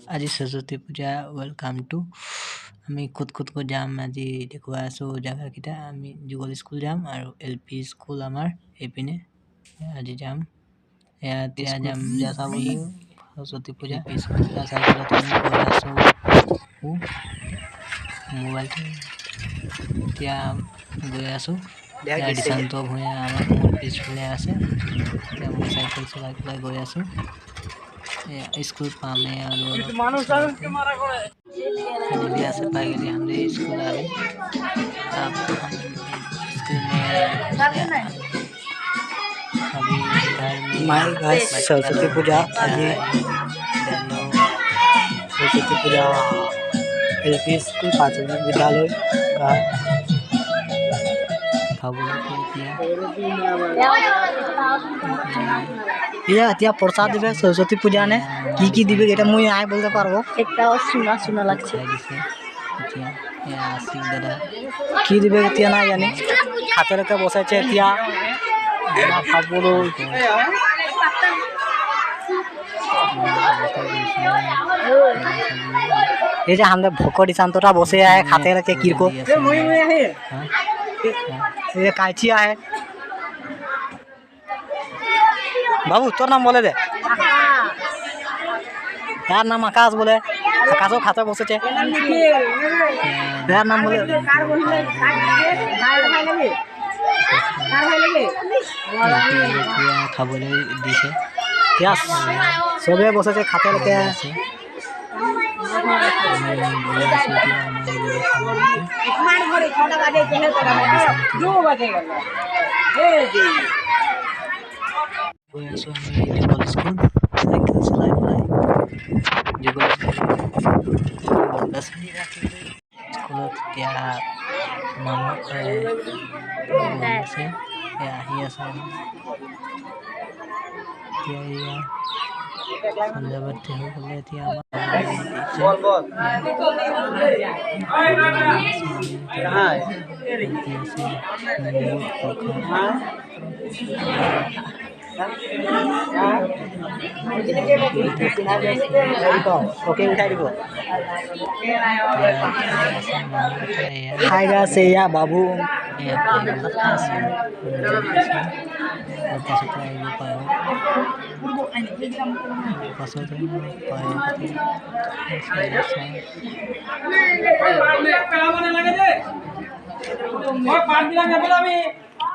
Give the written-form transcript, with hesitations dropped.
আজি সৰস্বতী পূজা welcome to আমি ক'ত ক'ত যাম আজি দেখুৱাই আছোঁ জেগাকেইটা। আমি যুগল স্কুল যাম আৰু LP স্কুল আমাৰ এইপিনে আজি যাম। এতিয়া যাম চাবহি সৰস্বতী পূজা স্কুল চাইকেলত আমি গৈ আছোঁ মোবাইলটো এতিয়া গৈ আছোঁ। দিশান্ত ভূঞা আমাৰ মোৰ পিছফালে আছে। এতিয়া মই চাইকেল চলাই পেলাই গৈ আছোঁ। स्कूल पामे और फाइनली ऐसे पाए गए हमने स्कूल आ गए। अब हम स्कूल में अभी घर में सरस्वती पूजा सरस्वती पूजा LP स्कूल प्राथमिक विद्यालय का এতিয়া প্রসাদ দিবে সরস্বতী পূজা নে কি দিবে এটা মুই আই বলতে পারবো। একটা শোনা শোনা লাগছে কি দিবে এতিয়া না জানি হাতে রেখে বসেছে এতিয়া খাবলো। এই যে আমাদের ভোকর দিশান্তটা বসে আয় হাতে রেখে কিরকো ये काची है बाबू तोर नाम बोले दे यार नाम आकाश बोले आकाशो खाते बसे यार नाम बोले খাবলৈ দিছে सबे बसे खाते लेके স্কুলত এতিয়া মানুহ আছে আহি আছে এতিয়া সন্ধিয়াবাতি হৈ গ'লে এতিয়া खाएगा से या बाबू পাছত